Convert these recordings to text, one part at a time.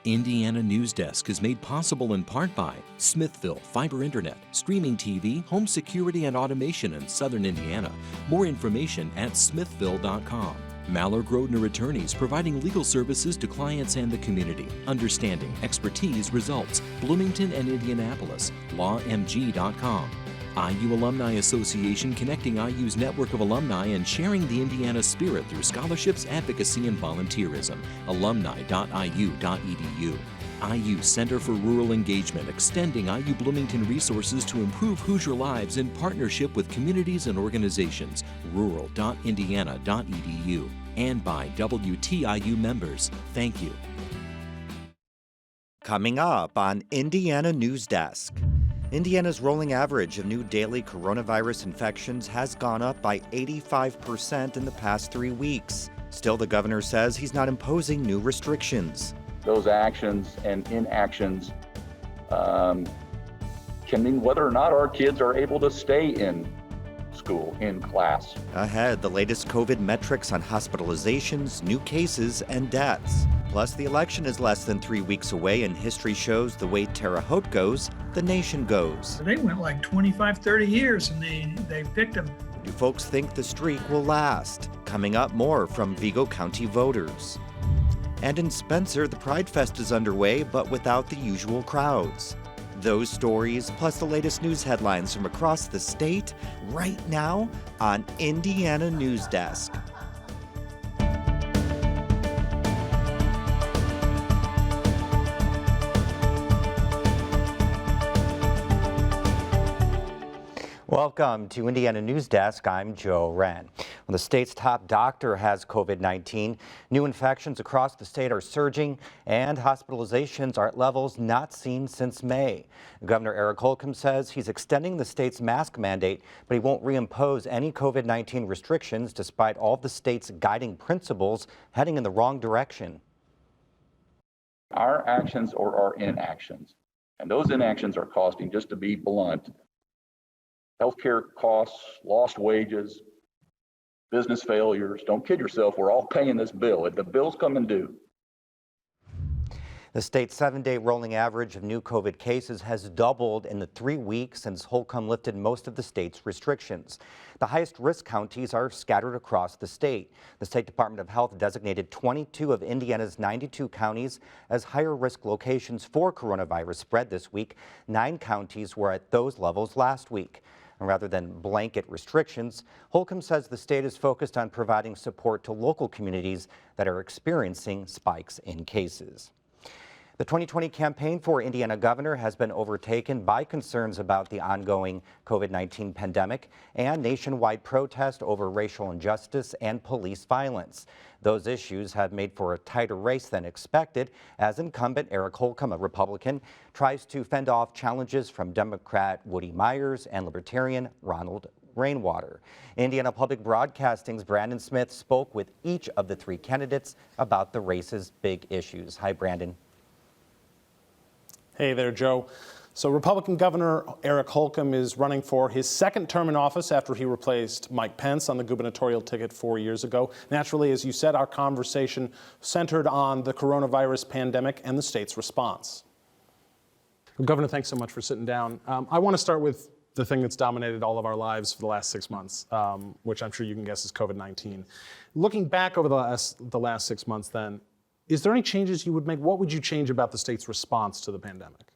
Indiana Newsdesk is made possible in part by Smithville Fiber Internet, streaming TV, home security and automation in Southern Indiana. More information at smithville.com. MALLOR GRODNER Attorneys providing legal services to clients and the community. Understanding, expertise, results. Bloomington and Indianapolis. LawMG.com. IU Alumni Association connecting IU's network of alumni and sharing the Indiana spirit through scholarships, advocacy, and volunteerism. Alumni.iu.edu. IU Center for Rural Engagement extending IU Bloomington resources to improve Hoosier lives in partnership with communities and organizations. Rural.indiana.edu. And by WTIU members. Thank you. Coming up on Indiana Newsdesk. Indiana's rolling average of new daily coronavirus infections has gone up by 85% in the past 3 weeks. Still, the governor says he's not imposing new restrictions. Those actions and inactions can mean whether or not our kids are able to stay in school, in class. Ahead, the latest COVID metrics on hospitalizations, new cases, and deaths. Plus, the election is less than 3 weeks away, and history shows the way Terre Haute goes, the nation goes. They went like 25, 30 years, and they picked them. Do folks think the streak will last? Coming up, more from Vigo County voters. And in Spencer, the Pride Fest is underway, but without the usual crowds. Those stories, plus the latest news headlines from across the state, right now on Indiana Newsdesk. Welcome to Indiana Newsdesk. I'm Joe Wren. Well, the state's top doctor has COVID-19. New infections across the state are surging, and hospitalizations are at levels not seen since May. Governor Eric Holcomb says he's extending the state's mask mandate, but he won't reimpose any COVID-19 restrictions despite all of the state's guiding principles heading in the wrong direction. Our actions or our inactions, and those inactions are costing, just to be blunt, healthcare costs, lost wages, business failures. Don't kid yourself, we're all paying this bill. The bill's coming due. The state's 7-day rolling average of new COVID cases has doubled in the 3 weeks since Holcomb lifted most of the state's restrictions. The highest risk counties are scattered across the state. The State Department of Health designated 22 of Indiana's 92 counties as higher risk locations for coronavirus spread this week. 9 counties were at those levels last week. Rather than blanket restrictions, Holcomb says the state is focused on providing support to local communities that are experiencing spikes in cases. The 2020 campaign for Indiana governor has been overtaken by concerns about the ongoing COVID-19 pandemic and nationwide protest over racial injustice and police violence. Those issues have made for a tighter race than expected as incumbent Eric Holcomb, a Republican, tries to fend off challenges from Democrat Woody Myers and Libertarian Ronald Rainwater. Indiana Public Broadcasting's Brandon Smith spoke with each of the 3 candidates about the race's big issues. Hi, Brandon. Hey there, Joe. So Republican Governor Eric Holcomb is running for his 2nd term in office after he replaced Mike Pence on the gubernatorial ticket 4 years ago. Naturally, as you said, our conversation centered on the coronavirus pandemic and the state's response. Well, Governor, thanks so much for sitting down. I want to start with the thing that's dominated all of our lives for the last 6 months, which I'm sure you can guess is COVID-19. Looking back over the last 6 months then, is there any changes you would make? What would you change about the state's response to the pandemic?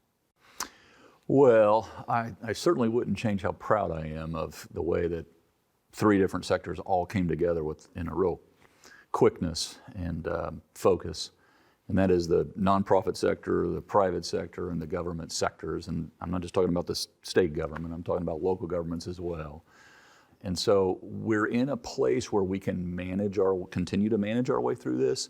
Well, I certainly wouldn't change how proud I am of the way that 3 different sectors all came together in a real quickness and focus. And that is the nonprofit sector, the private sector, and the government sectors. And I'm not just talking about the state government, I'm talking about local governments as well. And so we're in a place where we can continue to manage our way through this.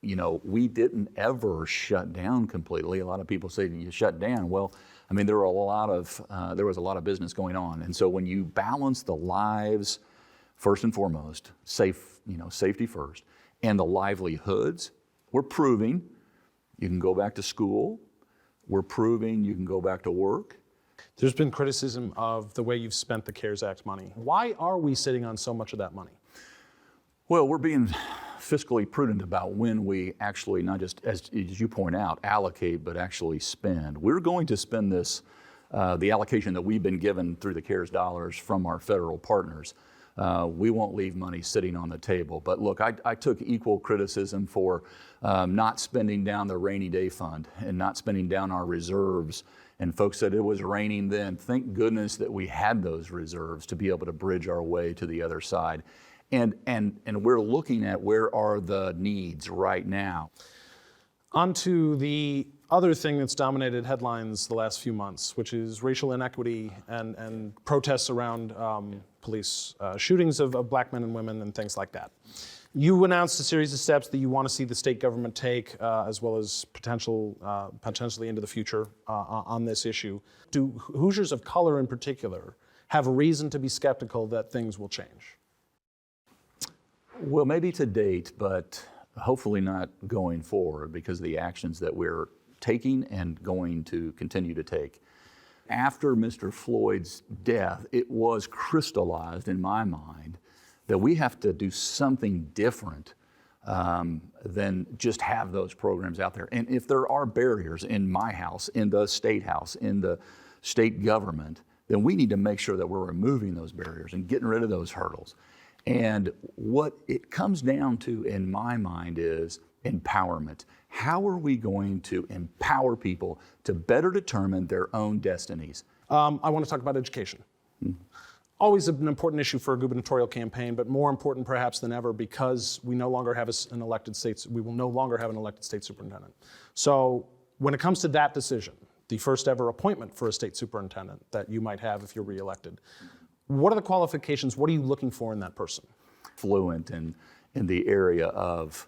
You know, we didn't ever shut down completely. A lot of people say you shut down. Well, I mean, there was a lot of business going on. And so when you balance the lives, first and foremost, safety first, and the livelihoods, we're proving you can go back to school. We're proving you can go back to work. There's been criticism of the way you've spent the CARES Act money. Why are we sitting on so much of that money? Well, we're being fiscally prudent about when we actually, not just as you point out, allocate, but actually spend. We're going to spend this, the allocation that we've been given through the CARES dollars from our federal partners. We won't leave money sitting on the table. But look, I took equal criticism for not spending down the rainy day fund and not spending down our reserves. And folks said it was raining then. Thank goodness that we had those reserves to be able to bridge our way to the other side. And we're looking at where are the needs right now. On to the other thing that's dominated headlines the last few months, which is racial inequity and protests around police shootings of black men and women and things like that. You announced a series of steps that you want to see the state government take, as well as potentially into the future on this issue. Do Hoosiers of color in particular have a reason to be skeptical that things will change? Well, maybe to date, but hopefully not going forward because of the actions that we're taking and going to continue to take. After Mr. Floyd's death, it was crystallized in my mind that we have to do something different than just have those programs out there. And if there are barriers in my house, in the state house, in the state government, then we need to make sure that we're removing those barriers and getting rid of those hurdles. And what it comes down to in my mind is empowerment. How are we going to empower people to better determine their own destinies? I want to talk about education. Always an important issue for a gubernatorial campaign, but more important perhaps than ever because we no longer have we will no longer have an elected state superintendent. So when it comes to that decision, the first ever appointment for a state superintendent that you might have if you're reelected, what are the qualifications? What are you looking for in that person? Fluent in the area of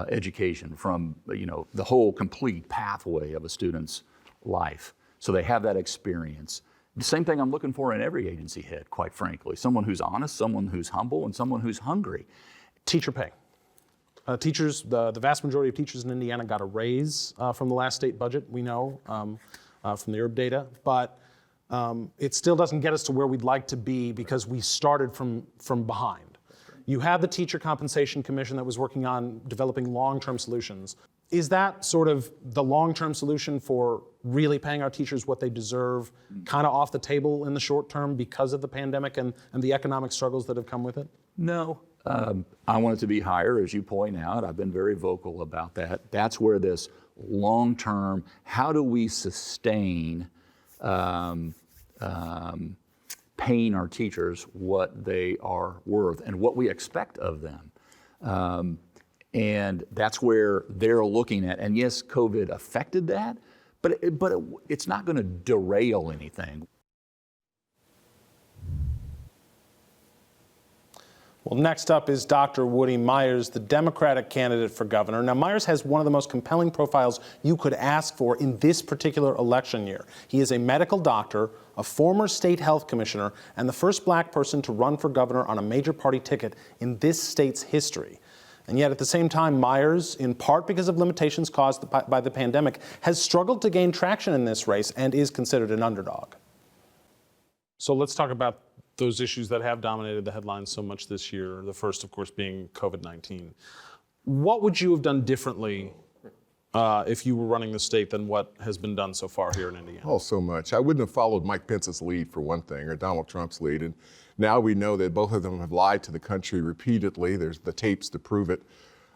education from the whole complete pathway of a student's life. So they have that experience. The same thing I'm looking for in every agency head, quite frankly. Someone who's honest, someone who's humble, and someone who's hungry. Teacher pay. Teachers, the vast majority of teachers in Indiana got a raise from the last state budget, we know, from the IRB data, but it still doesn't get us to where we'd like to be because we started from behind. You have the Teacher Compensation Commission that was working on developing long-term solutions. Is that sort of the long-term solution for really paying our teachers what they deserve kind of off the table in the short term because of the pandemic and the economic struggles that have come with it? No. I want it to be higher, as you point out. I've been very vocal about that. That's where this long-term, how do we sustain paying our teachers what they are worth and what we expect of them. And that's where they're looking at. And yes, COVID affected that, but it's not going to derail anything. Well, next up is Dr. Woody Myers, the Democratic candidate for governor. Now, Myers has one of the most compelling profiles you could ask for in this particular election year. He is a medical doctor, a former state health commissioner, and the first black person to run for governor on a major party ticket in this state's history. And yet, at the same time, Myers, in part because of limitations caused by the pandemic, has struggled to gain traction in this race and is considered an underdog. So let's talk about those issues that have dominated the headlines so much this year, the first, of course, being COVID-19. What would you have done differently if you were running the state than what has been done so far here in Indiana? Oh, so much. I wouldn't have followed Mike Pence's lead, for one thing, or Donald Trump's lead. And now we know that both of them have lied to the country repeatedly. There's the tapes to prove it.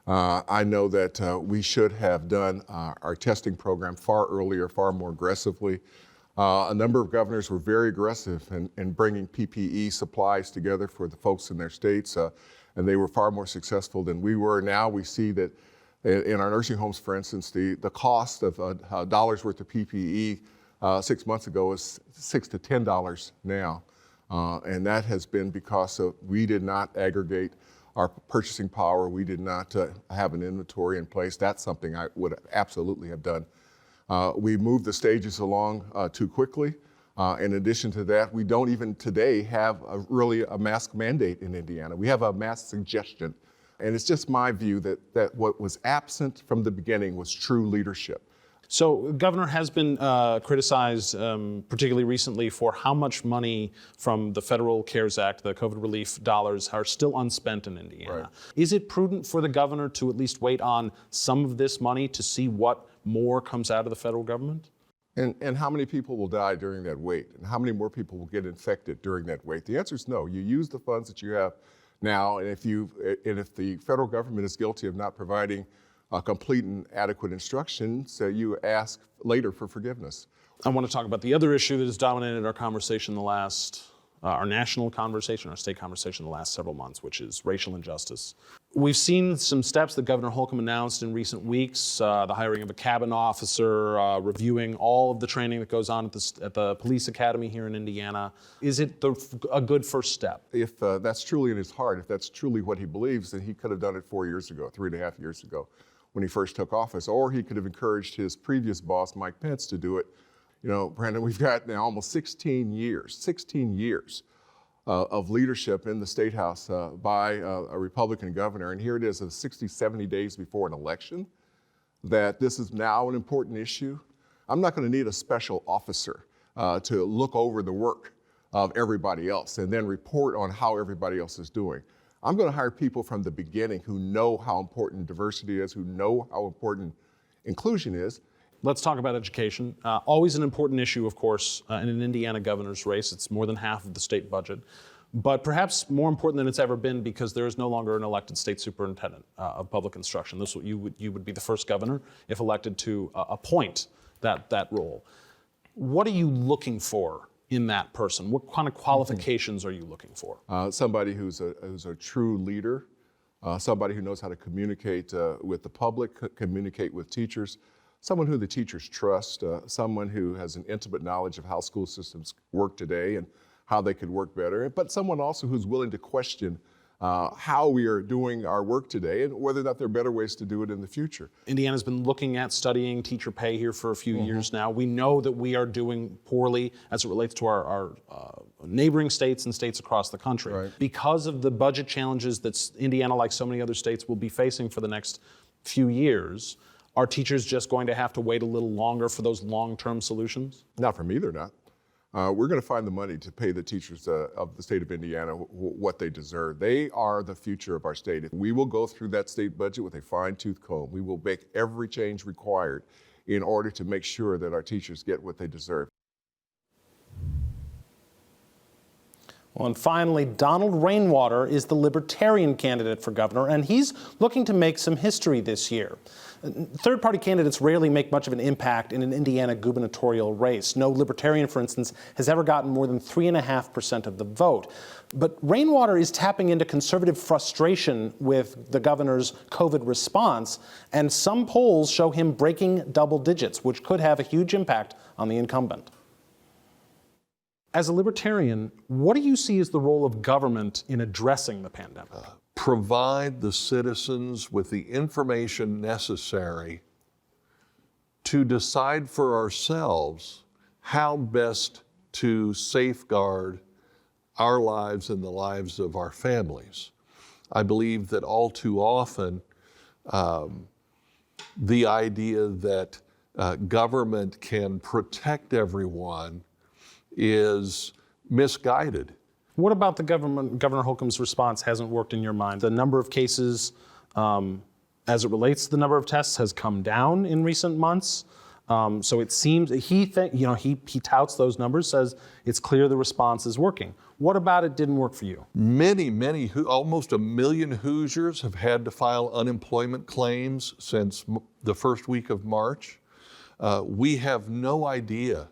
I know that we should have done our testing program far earlier, far more aggressively. A number of governors were very aggressive in bringing PPE supplies together for the folks in their states, and they were far more successful than we were. Now we see that in our nursing homes, for instance, the cost of a dollar's worth of PPE 6 months ago is $6 to $10 now. And that has been because we did not aggregate our purchasing power. We did not have an inventory in place. That's something I would absolutely have done. We moved the stages along too quickly. In addition to that, we don't even today have really a mask mandate in Indiana. We have a mask suggestion. And it's just my view that what was absent from the beginning was true leadership. So, Governor has been criticized, particularly recently, for how much money from the federal CARES Act, the COVID relief dollars, are still unspent in Indiana. Right. Is it prudent for the governor to at least wait on some of this money to see what more comes out of the federal government? And how many people will die during that wait? And how many more people will get infected during that wait? The answer is no. You use the funds that you have now, and if the federal government is guilty of not providing complete and adequate instructions, you ask later for forgiveness. I want to talk about the other issue that has dominated our conversation our national conversation, our state conversation the last several months, which is racial injustice. We've seen some steps that Governor Holcomb announced in recent weeks, the hiring of a cabin officer, reviewing all of the training that goes on at the police academy here in Indiana. Is it a good first step? If that's truly in his heart, if that's truly what he believes, then he could have done it 4 years ago, 3.5 years ago, when he first took office, or he could have encouraged his previous boss, Mike Pence, to do it. You know, Brandon, we've got now almost 16 years of leadership in the State House by a Republican governor, and here it is 60, 70 days before an election, that this is now an important issue. I'm not going to need a special officer to look over the work of everybody else and then report on how everybody else is doing. I'm going to hire people from the beginning who know how important diversity is, who know how important inclusion is. Let's talk about education. Always an important issue, of course, in an Indiana governor's race. It's more than half of the state budget, but perhaps more important than it's ever been because there is no longer an elected state superintendent of public instruction. You would be the first governor, if elected, to appoint that role. What are you looking for in that person? What kind of qualifications are you looking for? Somebody who's a true leader, somebody who knows how to communicate with the public, communicate with teachers, someone who the teachers trust, someone who has an intimate knowledge of how school systems work today and how they could work better, but someone also who's willing to question how we are doing our work today and whether or not there are better ways to do it in the future. Indiana's been looking at studying teacher pay here for a few years now. We know that we are doing poorly as it relates to our neighboring states and states across the country. Right. Because of the budget challenges that Indiana, like so many other states, will be facing for the next few years, are teachers just going to have to wait a little longer for those long-term solutions? Not for me, they're not. We're going to find the money to pay the teachers of the state of Indiana what they deserve. They are the future of our state. We will go through that state budget with a fine-tooth comb. We will make every change required in order to make sure that our teachers get what they deserve. Well, and finally, Donald Rainwater is the Libertarian candidate for governor, and he's looking to make some history this year. Third-party candidates rarely make much of an impact in an Indiana gubernatorial race. No Libertarian, for instance, has ever gotten more than 3.5% of the vote. But Rainwater is tapping into conservative frustration with the governor's COVID response, and some polls show him breaking double digits, which could have a huge impact on the incumbent. As a Libertarian, what do you see as the role of government in addressing the pandemic? Provide the citizens with the information necessary to decide for ourselves how best to safeguard our lives and the lives of our families. I believe that all too often, the idea that government can protect everyone is misguided. What about the Governor Holcomb's response hasn't worked in your mind? The number of cases, as it relates to the number of tests, has come down in recent months. So it seems he touts those numbers, says it's clear the response is working. What about it didn't work for you? Many, almost 1 million Hoosiers have had to file unemployment claims since the first week of March. We have no idea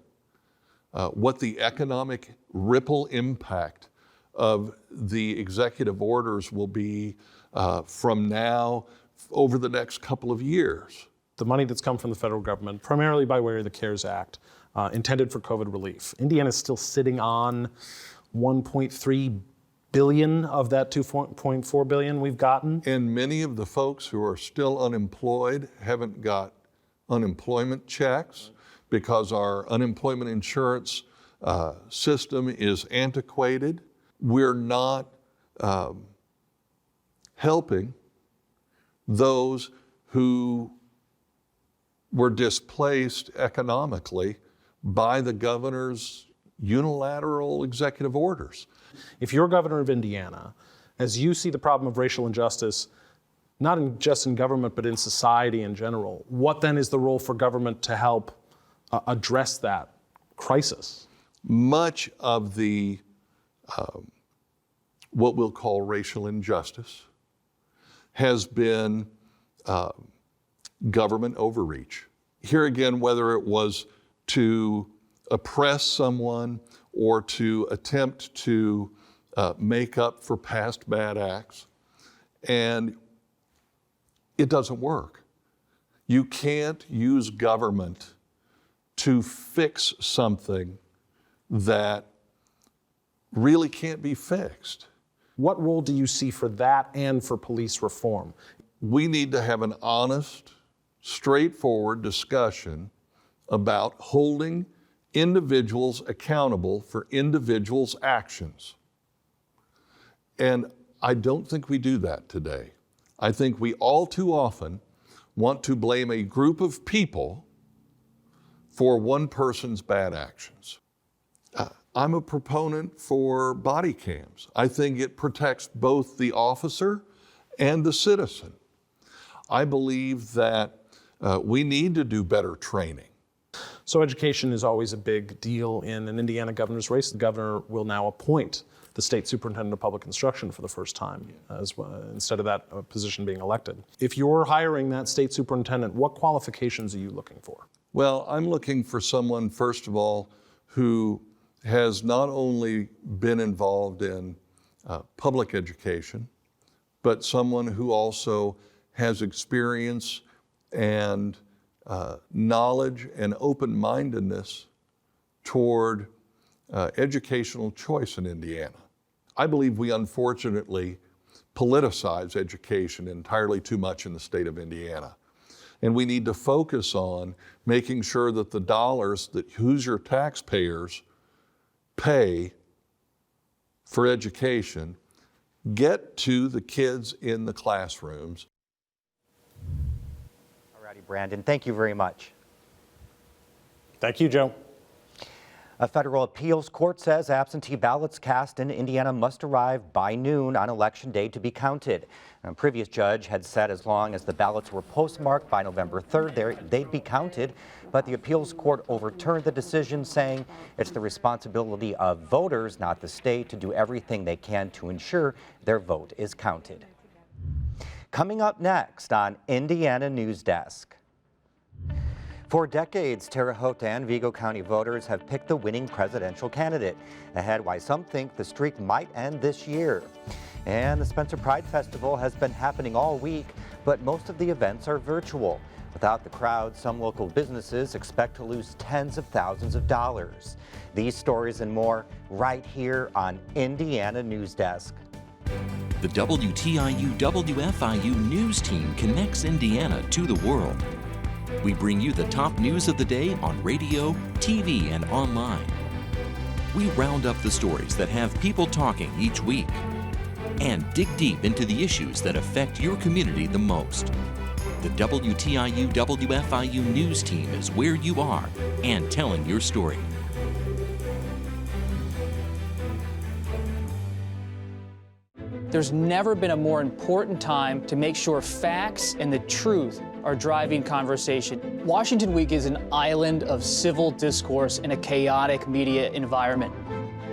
what the economic ripple impact of the executive orders will be from now over the next couple of years. The money that's come from the federal government, primarily by way of the CARES Act, intended for COVID relief. Indiana's still sitting on $1.3 billion of that $2.4 billion we've gotten. And many of the folks who are still unemployed haven't got unemployment checks because our unemployment insurance system is antiquated. We're not helping those who were displaced economically by the governor's unilateral executive orders. If you're governor of Indiana, as you see the problem of racial injustice, not just in government, but in society in general, what then is the role for government to help address that crisis? Much of the, what we'll call racial injustice, has been government overreach. Here again, whether it was to oppress someone or to attempt to make up for past bad acts, and it doesn't work. You can't use government to fix something that really can't be fixed. What role do you see for that and for police reform? We need to have an honest, straightforward discussion about holding individuals accountable for individuals' actions. And I don't think we do that today. I think we all too often want to blame a group of people for one person's bad actions. I'm a proponent for body cams. I think it protects both the officer and the citizen. I believe that we need to do better training. So education is always a big deal in an Indiana governor's race. The governor will now appoint the state superintendent of public instruction for the first time, as well, instead of that position being elected. If you're hiring that state superintendent, what qualifications are you looking for? Well, I'm looking for someone, first of all, who has not only been involved in public education, but someone who also has experience and knowledge and open-mindedness toward educational choice in Indiana. I believe we unfortunately politicize education entirely too much in the state of Indiana. And we need to focus on making sure that the dollars that Hoosier taxpayers pay for education get to the kids in the classrooms. All righty, Brandon, thank you very much. Thank you, Joe. A federal appeals court says absentee ballots cast in Indiana must arrive by noon on Election Day to be counted. A previous judge had said as long as the ballots were postmarked by November 3rd, they'd be counted, but the appeals court overturned the decision, saying it's the responsibility of voters, not the state, to do everything they can to ensure their vote is counted. Coming up next on Indiana Newsdesk. For decades, Terre Haute and Vigo County voters have picked the winning presidential candidate. Ahead, why some think the streak might end this year. And the Spencer Pride Festival has been happening all week, but most of the events are virtual. Without the crowd, some local businesses expect to lose tens of thousands of dollars. These stories and more right here on Indiana Newsdesk. The WTIU WFIU news team connects Indiana to the world. We bring you the top news of the day on radio, TV, and online. We round up the stories that have people talking each week and dig deep into the issues that affect your community the most. The WTIU WFIU news team is where you are and telling your story. There's never been a more important time to make sure facts and the truth are driving conversation. Washington Week is an island of civil discourse in a chaotic media environment.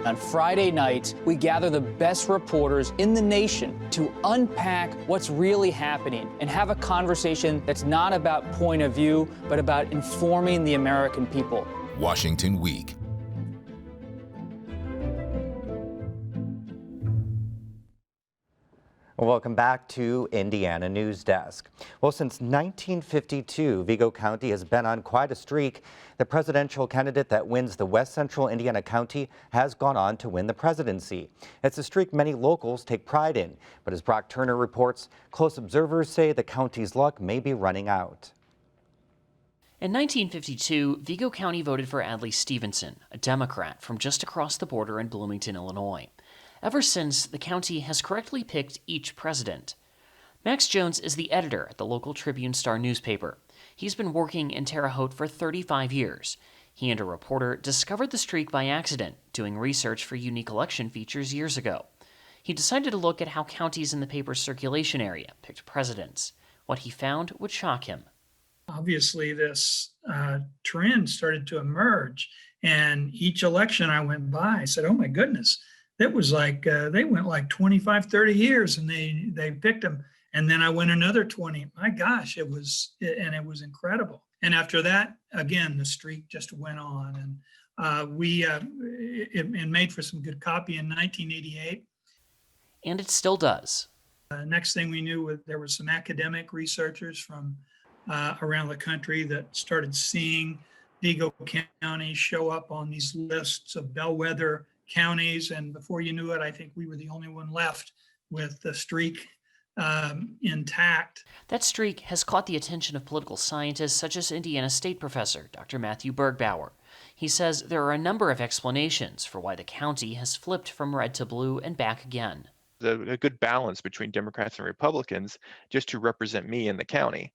On Friday nights, we gather the best reporters in the nation to unpack what's really happening and have a conversation that's not about point of view, but about informing the American people. Washington Week. Welcome back to Indiana Newsdesk. Well, since 1952, Vigo County has been on quite a streak. The presidential candidate that wins the West Central Indiana County has gone on to win the presidency. It's a streak many locals take pride in, but as Brock Turner reports, close observers say the county's luck may be running out. In 1952, Vigo County voted for Adlai Stevenson, a Democrat from just across the border in Bloomington, Illinois. Ever since, the county has correctly picked each president. Max Jones is the editor at the local Tribune-Star newspaper. He's been working in Terre Haute for 35 years. He and a reporter discovered the streak by accident, doing research for unique election features years ago. He decided to look at how counties in the paper's circulation area picked presidents. What he found would shock him. Obviously, this trend started to emerge, and each election I went by, I said, oh my goodness, that was like, they went like 25, 30 years and they picked them. And then I went another 20. My gosh, it was incredible. And after that, again, the streak just went on, and it made for some good copy in 1988. And it still does. Next thing we knew, there were some academic researchers from around the country that started seeing Vigo County show up on these lists of bellwether counties. And before you knew it, I think we were the only one left with the streak intact. That streak has caught the attention of political scientists such as Indiana State professor Dr. Matthew Bergbauer. He says there are a number of explanations for why the county has flipped from red to blue and back again. A good balance between Democrats and Republicans just to represent me in the county.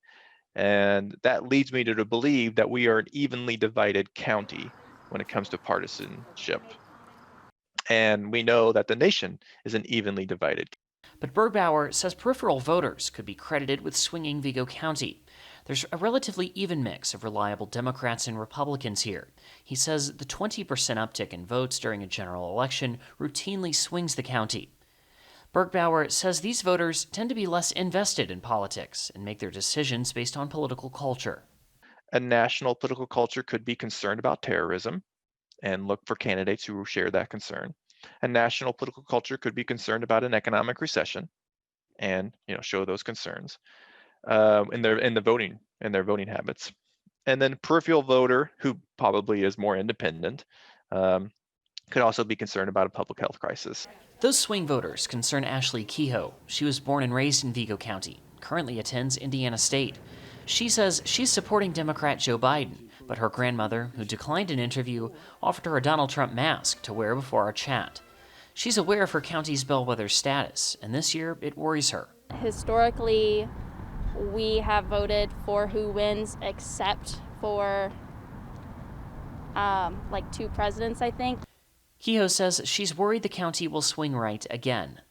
And that leads me to believe that we are an evenly divided county when it comes to partisanship. And we know that the nation is an evenly divided. But Bergbauer says peripheral voters could be credited with swinging Vigo County. There's a relatively even mix of reliable Democrats and Republicans here. He says the 20% uptick in votes during a general election routinely swings the county. Bergbauer says these voters tend to be less invested in politics and make their decisions based on political culture. A national political culture could be concerned about terrorism and look for candidates who share that concern. A national political culture could be concerned about an economic recession and show those concerns in their voting habits. And then peripheral voter, who probably is more independent, could also be concerned about a public health crisis. Those swing voters concern Ashley Kehoe. She was born and raised in Vigo County, currently attends Indiana State. She says she's supporting Democrat Joe Biden, but her grandmother, who declined an interview, offered her a Donald Trump mask to wear before our chat. She's aware of her county's bellwether status, and this year it worries her. Historically, we have voted for who wins except for like 2 presidents, I think. Kehoe says she's worried the county will swing right again.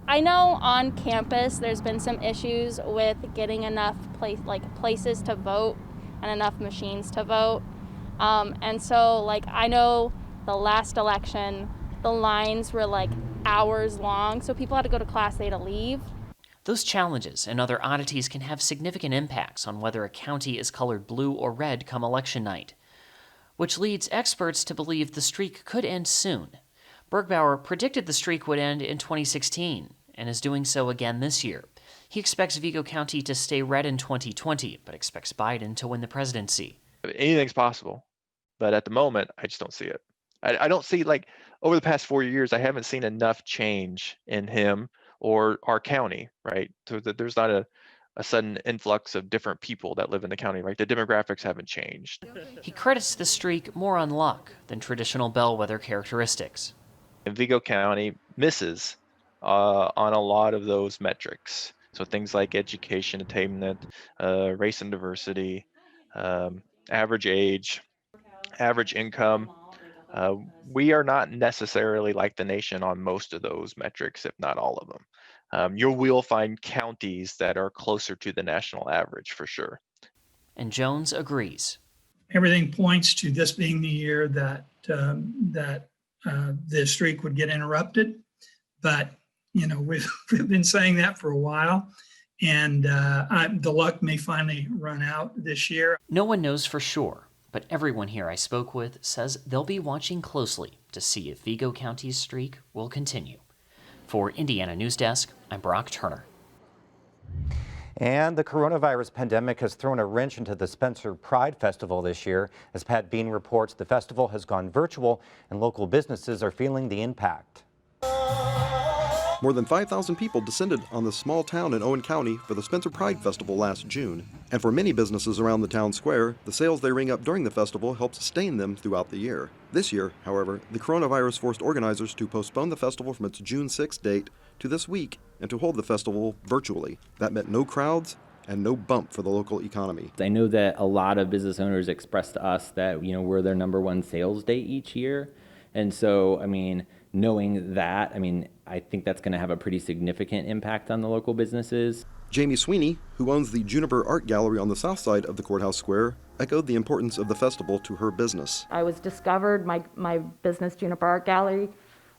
I know on campus there's been some issues with getting enough places to vote and enough machines to vote. And so I know the last election, the lines were hours long, so people had to go to class, they had to leave. Those challenges and other oddities can have significant impacts on whether a county is colored blue or red come election night, which leads experts to believe the streak could end soon. Bergbauer predicted the streak would end in 2016 and is doing so again this year. He expects Vigo County to stay red in 2020, but expects Biden to win the presidency. Anything's possible, but at the moment, I just don't see it. I don't see, over the past 4 years, I haven't seen enough change in him or our county, right? So that there's not a sudden influx of different people that live in the county, right? The demographics haven't changed. He credits the streak more on luck than traditional bellwether characteristics. And Vigo County misses on a lot of those metrics. So things like education attainment, race and diversity, average age, average income. We are not necessarily like the nation on most of those metrics, if not all of them. You will find counties that are closer to the national average for sure. And Jones agrees. Everything points to this being the year that the streak would get interrupted. But, we've been saying that for a while. And the luck may finally run out this year. No one knows for sure, but everyone here I spoke with says they'll be watching closely to see if Vigo County's streak will continue. For Indiana Newsdesk, I'm Brock Turner. And the coronavirus pandemic has thrown a wrench into the Spencer Pride Festival this year. As Pat Bean reports, the festival has gone virtual and local businesses are feeling the impact. More than 5,000 people descended on this small town in Owen County for the Spencer Pride Festival last June. And for many businesses around the town square, the sales they ring up during the festival help sustain them throughout the year. This year, however, the coronavirus forced organizers to postpone the festival from its June 6th date to this week and to hold the festival virtually. That meant no crowds, and no bump for the local economy. I know that a lot of business owners express to us that, we're their #1 sales day each year. And so, knowing that, I think that's going to have a pretty significant impact on the local businesses. Jamie Sweeney, who owns the Juniper Art Gallery on the south side of the courthouse square, echoed the importance of the festival to her business. I was discovered, my business, Juniper Art Gallery,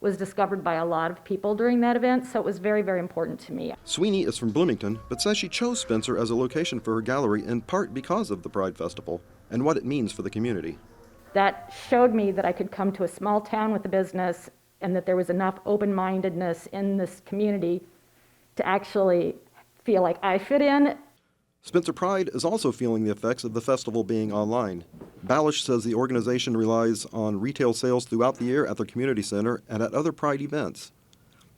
was discovered by a lot of people during that event, so it was very, very important to me. Sweeney is from Bloomington, but says she chose Spencer as a location for her gallery in part because of the Pride Festival and what it means for the community. That showed me that I could come to a small town with a business and that there was enough open-mindedness in this community to actually feel like I fit in. Spencer Pride is also feeling the effects of the festival being online. Balish says the organization relies on retail sales throughout the year at their community center and at other Pride events.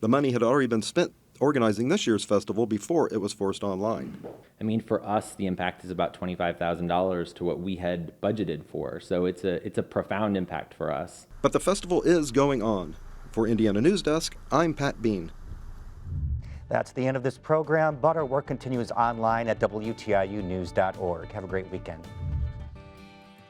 The money had already been spent organizing this year's festival before it was forced online. For us, the impact is about $25,000 to what we had budgeted for, so it's a profound impact for us. But the festival is going on. For Indiana Newsdesk, I'm Pat Bean. That's the end of this program, but our work continues online at WTIUnews.org. Have a great weekend.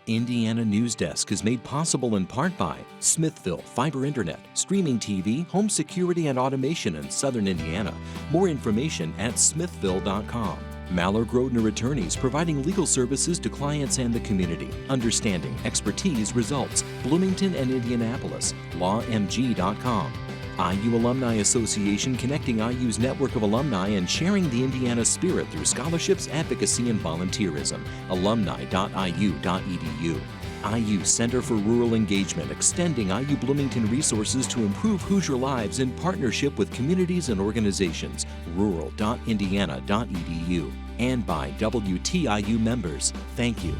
Indiana Newsdesk is made possible in part by Smithville Fiber Internet, streaming TV, home security and automation in Southern Indiana. More information at smithville.com. MALLOR GRODNER Attorneys, providing legal services to clients and the community. Understanding, expertise, results. Bloomington and Indianapolis. LawMG.com. IU Alumni Association, connecting IU's network of alumni and sharing the Indiana spirit through scholarships, advocacy, and volunteerism. Alumni.iu.edu. IU Center for Rural Engagement, extending IU Bloomington resources to improve Hoosier lives in partnership with communities and organizations. Rural.indiana.edu. And by WTIU members. Thank you.